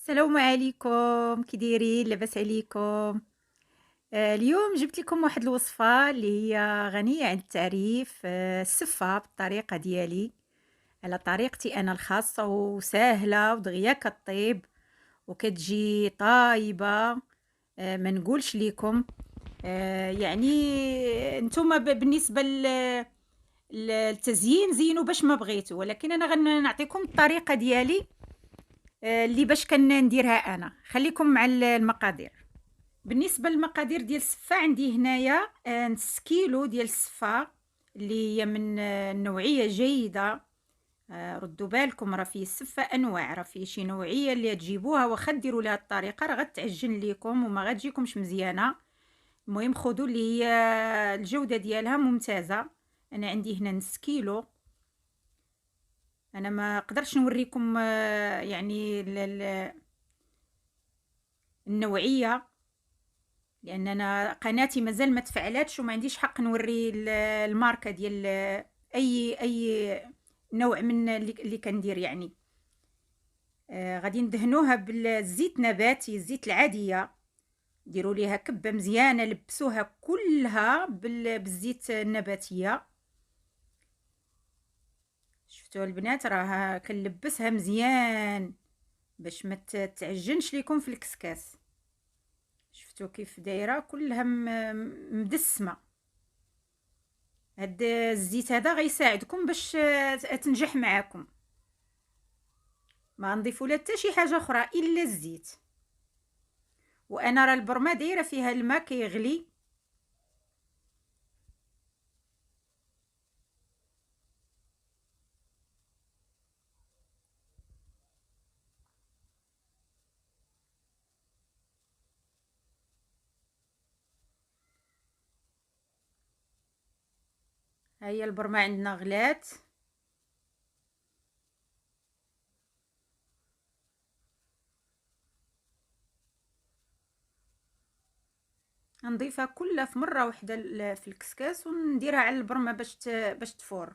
السلام عليكم، كي دايرين؟ لاباس عليكم؟ اليوم جبت لكم واحد الوصفة اللي هي غنية عن التعريف، السفة بالطريقة ديالي، على طريقتي أنا الخاصة وساهلة ودغيا كطيب وكتجي طايبة. ما نقولش ليكم. يعني نتوما بالنسبة للتزيين زينوا باش ما بغيتوا، ولكن أنا غنعطيكم الطريقة ديالي، اللي باش كنديرها أنا. خليكم مع المقادير. بالنسبه للمقادير ديال السفه، عندي هنايا نص كيلو ديال السفه اللي هي من نوعيه جيده. ردوا بالكم، راه فيه السفه انواع، راه فيه شي نوعيه اللي تجيبوها واخا ديروا لها الطريقه راه غتعجن ليكم وما غتجيكمش مزيانه. المهم خذوا اللي هي الجوده ديالها ممتازه. انا عندي هنا نص كيلو. انا ما قدرتش نوريكم يعني النوعيه، لان انا قناتي مازال ما تفعلاتش وما عنديش حق نوري الماركه ديال اي نوع من اللي كندير يعني. غادي ندهنوها بالزيت نباتي، الزيت العاديه. ديروا ليها كبه مزيانه، لبسوها كلها بالزيت النباتيه. شفتوا البنات، راه كنلبسها مزيان باش ما تعجنش ليكم في الكسكاس. شفتوا كيف دايره كلها مدسمه. هاد الزيت هذا غيساعدكم باش تنجح معاكم. ما نضيفوا لا حتى شي حاجه اخرى الا الزيت. وانا راه البرمه دايره فيها الماء كيغلي. ها هي البرمه عندنا غلات. نضيفها كلها في مره واحده في الكسكاس ونديرها على البرمه باش تفور.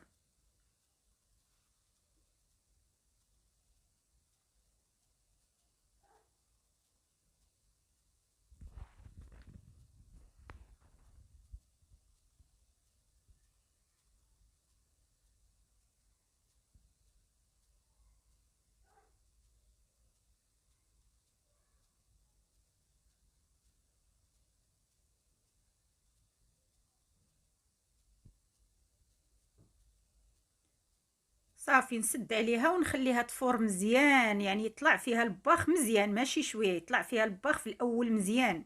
صافي نسد عليها ونخليها تفور مزيان، يعني يطلع فيها الباخ مزيان، ماشي شويه، يطلع فيها الباخ في الاول مزيان.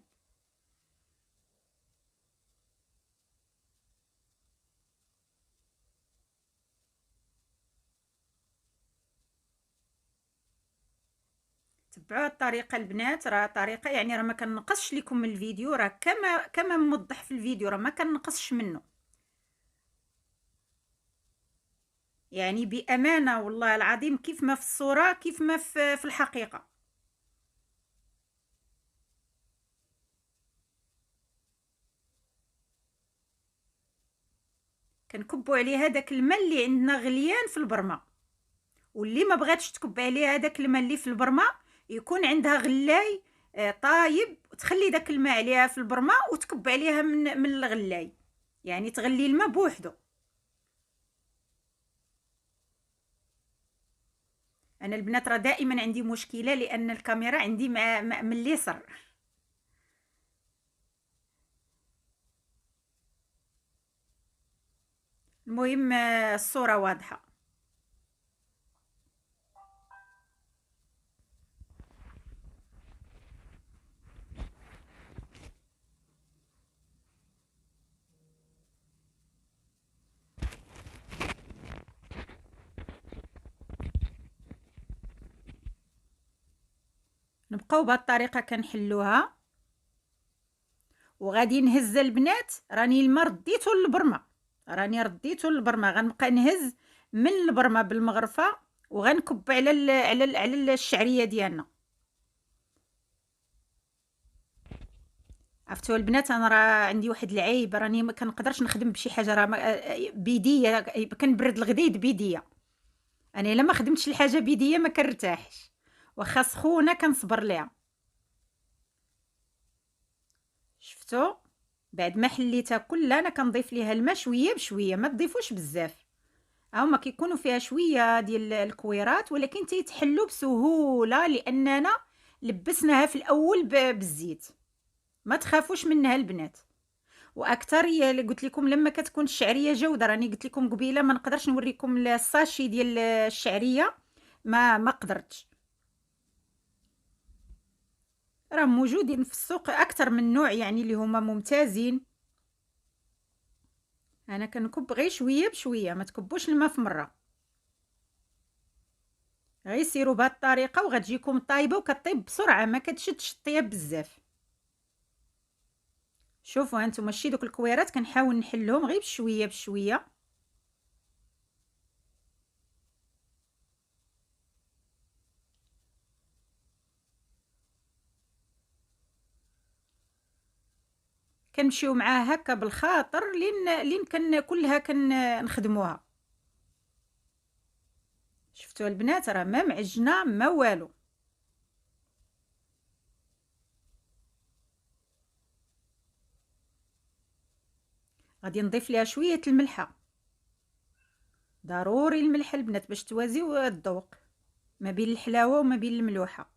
تبعوا الطريقه البنات، راه طريقه يعني راه ما كنقصش لكم من الفيديو، راه كما موضح في الفيديو، راه ما كنقصش منه. يعني بامانه والله العظيم، كيف ما في الصوره كيف ما في الحقيقه. كنكبوا عليها داك الماء اللي عندنا غليان في البرمه. واللي ما بغاتش تكب عليها داك الماء اللي في البرمه، يكون عندها غلاي طايب، تخلي داك الماء عليها في البرمه وتكب عليها من الغلاي. يعني تغلي الماء بوحدو. انا البنات راه دائما عندي مشكله، لان الكاميرا عندي من اليسر. المهم الصوره واضحه. نبقاو بهذه الطريقه كنحلوها. وغادي نهز البنات، راني الماء رديته للبرمه، غنبقى نهز من البرمه بالمغرفه وغنكب على الشعريه ديالنا. عرفتوا البنات، انا راه عندي واحد العيب، راني ما كنقدرش نخدم بشي حاجه راه بيديا. كنبرد الغديد بيديا. انا الا ما خدمتش الحاجه بيديا ما كنرتاحش. واخا سخونه كنصبر ليها. شفتوا؟ بعد ما حليتها كلها انا كنضيف ليها الماء شويه بشويه، ما تضيفوش بزاف. هما كيكونوا فيها شويه ديال الكويرات، ولكن تيتحلوا بسهوله لاننا لبسناها في الاول بالزيت. ما تخافوش منها البنات. واكثر هي اللي قلت لكم لما كتكون الشعريه جوده، راني قلت لكم قبيله ما نقدرش نوريكم الساشي ديال الشعريه، ما قدرتش. راه موجودين في السوق اكثر من نوع يعني اللي هما ممتازين. انا كنكب غير شويه بشويه، ما تكبوش الماء في مره. غير سيروا بهذه الطريقه وغتجيكم طايبه وكطيب بسرعه، ما كتشدش الطياب بزاف. شوفوا هانتوما شتي دوك الكويرات كنحاول نحلهم غير بشويه بشويه. كنمشيو معاه هكا بالخاطر لين كلها نخدموها. شفتوا البنات راه ما معجنه ما والو. غادي نضيف ليها شويه الملحه. ضروري الملح البنات باش توازيو الذوق ما بين الحلاوه وما بين الملوحه.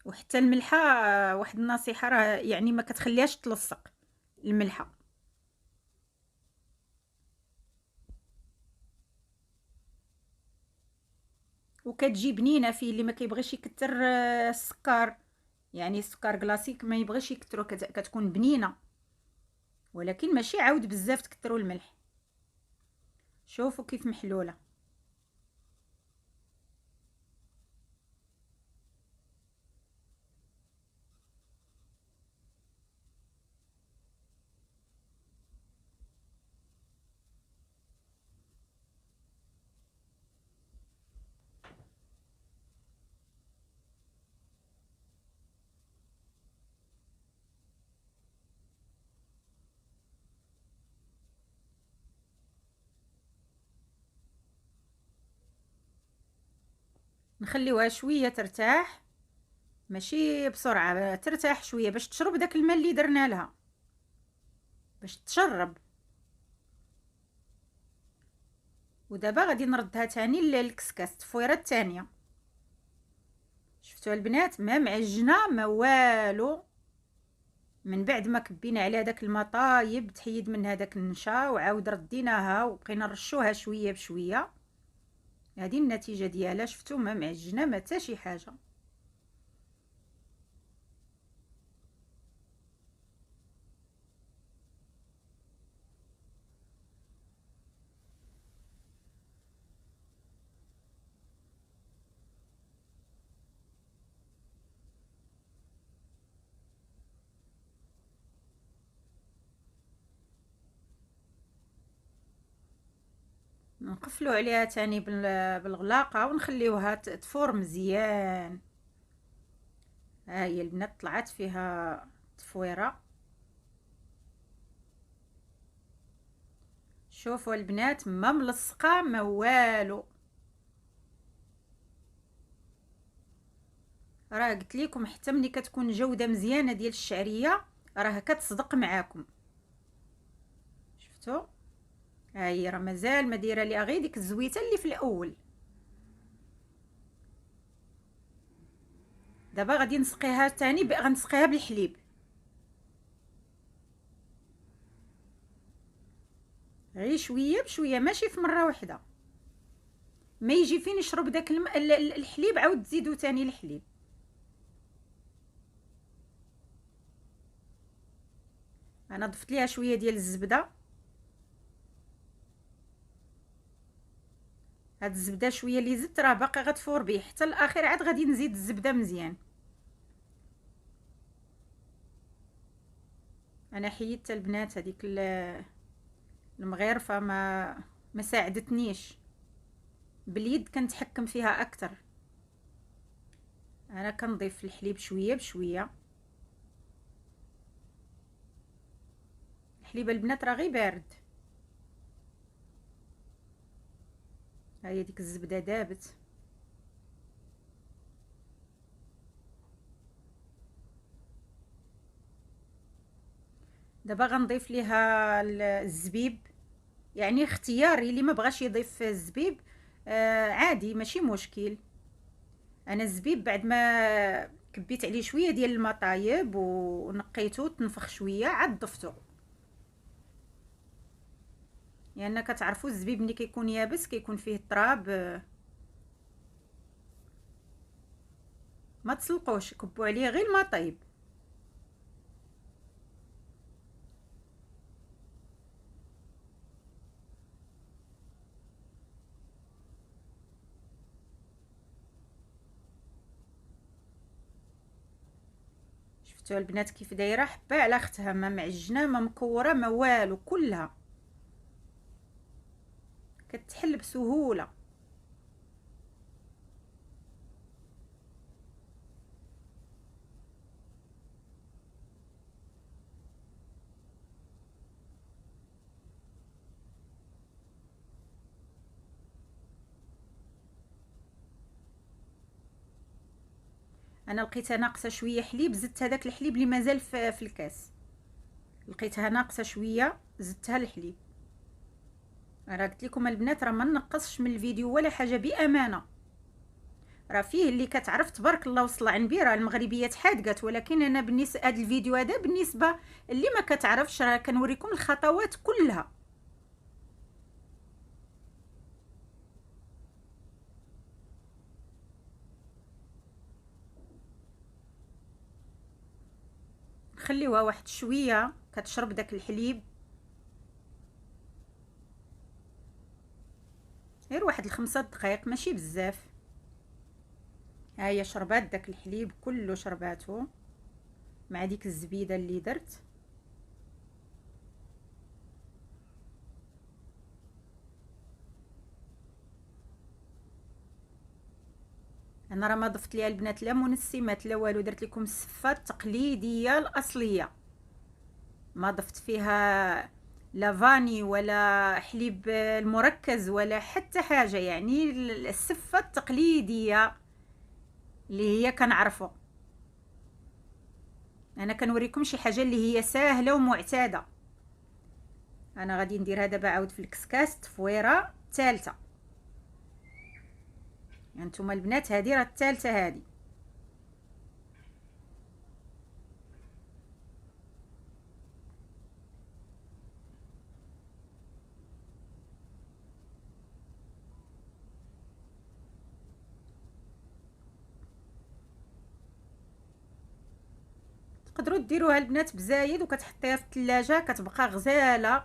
وحتى الملحه واحد النصيحه راه يعني ما كتخليهاش تلصق الملحه. وكتجي بنينه فيه اللي ما كيبغيش يكتر السكر، يعني السكر كلاسيك ما يبغيش يكترو، كتكون بنينه، ولكن ماشي عاود بزاف تكتروا الملح. شوفوا كيف محلوله. نخليوها شويه ترتاح، ماشي بسرعه، ترتاح شويه باش تشرب داك الماء اللي درنا لها، باش تشرب. ودابا غادي نردها تاني للكسكاس التفويره الثانيه. شفتوا البنات ما معجنه ما والو. من بعد ما كبينا عليها داك الماء طايب تحيد من هذاك النشا، وعاود رديناها وبقينا نرشوها شويه بشويه. هذه النتيجه ديالها. شفتوا ما معجنه ما حتى شي حاجه. نقفلوا عليها تاني بالغلاقه ونخليوها تفور مزيان. ها هي البنات طلعت فيها تفويره. شوفوا البنات ما ملصقه ما والو. راه قلت لكم حتى ملي كتكون جوده مزيانه ديال الشعريه راه كتصدق معاكم. شفتوا؟ ها هي راه مازال ما دايره ليها غير ديك الزويته اللي في الاول. دابا غادي نسقيها ثاني، غنسقيها بالحليب غير شويه بشويه، ماشي في مره واحده. ما يجي فين يشرب داك الحليب عاود تزيدوا ثاني الحليب. انا ضفت ليها شويه ديال الزبده. هاد الزبده شويه اللي زدت راه باقي غتفور به حتى الاخير، عاد غادي نزيد الزبده مزيان. انا حيدت البنات هذيك المغيرفه ما ساعدتنيش، باليد كنتحكم فيها اكثر. انا كنضيف الحليب شويه بشويه. الحليب البنات راه غير بارد. ها هي ديك الزبده دابت. دابا غنضيف ليها الزبيب، يعني اختياري. اللي ما بغاش يضيف الزبيب عادي ماشي مشكل. انا الزبيب بعد ما كبيت عليه شويه ديال الماء طايب ونقيته تنفخ شويه عاد ضفته. لان يعني كتعرفوا الزبيب ملي كيكون يابس كيكون فيه التراب، ما تسلقوش، كبوا عليه غير الماء طيب. شفتوا البنات كيف دايره حبه على اختها، ما معجنه ما مكوره ما والو، كلها كتحل بسهوله. انا لقيتها ناقصه شويه حليب، زدت هذاك الحليب اللي مازال في الكاس، لقيتها ناقصه شويه زدتها الحليب. راه قلت لكم البنات راه ما نقصش من الفيديو ولا حاجه بامانه. راه فيه اللي كتعرف تبارك الله وصل عنبي، راه المغربيات حادقات، ولكن انا بالنسبه هذا الفيديو هذا بالنسبه اللي ما كتعرفش راه كنوريكم الخطوات كلها. نخليوها واحد شويه كتشرب داك الحليب، غير واحد ال5 دقائق ماشي بزاف. ها هي شربات داك الحليب كله، شرباتو مع ديك الزبيده اللي درت. انا راه ما ضفت ليها البنات لا منسمات لا والو، درت لكم السفه التقليديه الاصليه، ما ضفت فيها لا فاني ولا حليب المركز ولا حتى حاجه، يعني السفه التقليديه اللي هي كنعرفو. انا كنوريكم شي حاجه اللي هي ساهله ومعتاده. انا غادي نديرها دابا عاود في الكسكاس تفويره ثالثه. يعني نتوما البنات هذه راه الثالثه هذه. تقدروا ديروها البنات بزايد وكتحطيها في الثلاجه كتبقى غزاله.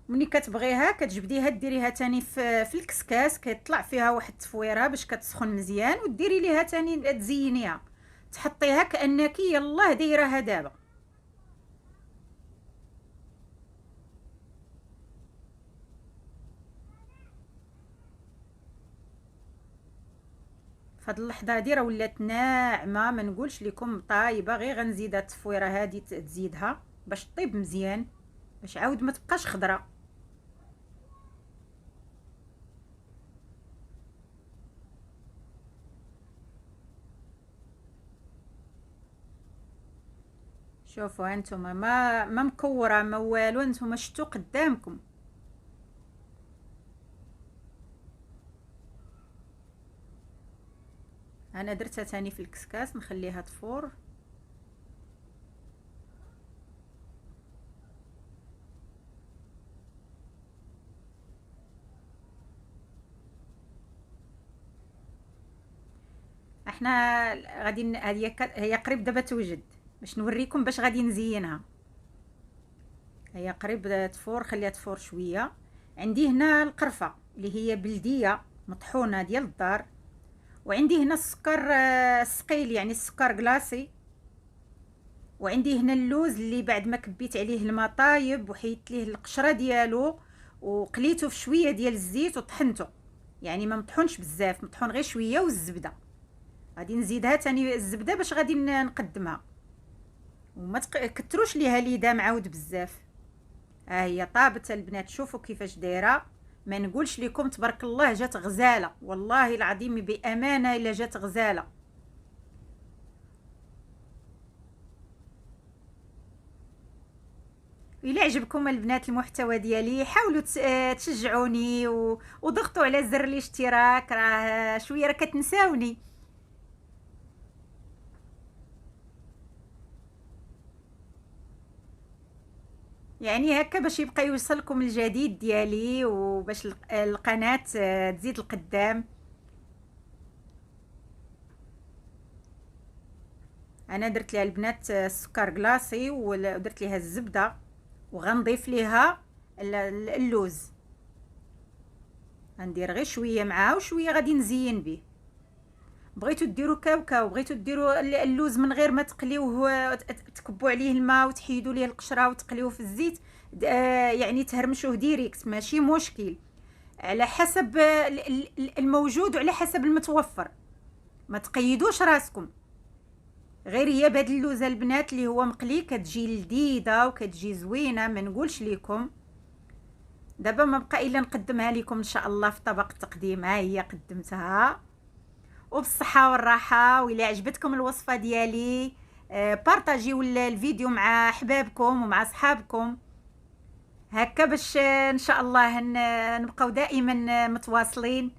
ملي كتبغيها كتجبديها ديريها تاني في الكسكاس، كيطلع فيها واحد التفويره باش كتسخن مزيان، وديري ليها تاني تزينيها، تحطيها كانك يلاه دايرها دابا. فهاد اللحظه هادي راه ولات ناعمه، ما نقولش لكم طايبه، غير غنزيدها التفويره هادي تزيدها باش طيب مزيان، باش عاود ما تبقاش خضره. شوفوا هانتوما ما مكوره ما والو، نتوما شفتوا قدامكم. انا درتها تاني في الكسكاس نخليها تفور. احنا غادي هي قريب دابا توجد، باش نوريكم باش غادي نزينها. هي قريب تفور، خليها تفور شويه. عندي هنا القرفه اللي هي بلديه مطحونه ديال الدار، وعندي هنا السكر الثقيل يعني السكر كلاصي، وعندي هنا اللوز اللي بعد ما كبيت عليه الماء طايب وحيدت ليه القشره ديالو وقليته في شويه ديال الزيت وطحنته، يعني ما مطحونش بزاف، مطحون غير شويه، والزبده غادي نزيدها تاني الزبده باش غادي نقدمها، وما كتروش ليها ليدا معاود بزاف. ها هي طابت البنات، شوفوا كيفاش دايره. ما نقولش لكم تبارك الله جات غزاله، والله العظيم بامانه الا جات غزاله. إلا عجبكم البنات المحتوى ديالي حاولوا تشجعوني وضغطوا على زر الاشتراك، راه شويه راه كتنساوني. يعني هكا باش يبقى يوصلكم الجديد ديالي وباش القناة تزيد القدام. انا درت ليها البنات السكر كلاصي ودرت ليها الزبده، وغنضيف ليها اللوز. غندير غير شويه معاه وشويه غادي نزين به. بغيتو ديروا كاوكاو، بغيتو ديروا اللوز من غير ما تقليوه، تكبوا عليه الماء وتحيدوا ليه القشره وتقليوه في الزيت، يعني تهرمشوه ديريكت ماشي مشكل، على حسب الموجود وعلى حسب المتوفر. ما تقيدوش راسكم. غير هي بهاد اللوزه البنات اللي هو مقلي كتجي لذيذه وكتجي زوينه، ما نقولش لكم. دابا ما بقى الا نقدمها لكم ان شاء الله في طبق التقديم. ها هي قدمتها وبالصحه والراحه. وإلا عجبتكم الوصفه ديالي بارطاجيو الفيديو مع احبابكم ومع صحابكم، هكا باش ان شاء الله نبقاو دائما متواصلين.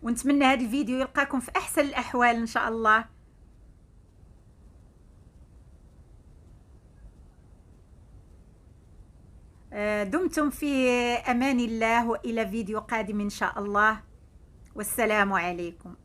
ونتمنى هذا الفيديو يلقاكم في احسن الاحوال ان شاء الله. دمتم في امان الله، والى فيديو قادم ان شاء الله، والسلام عليكم.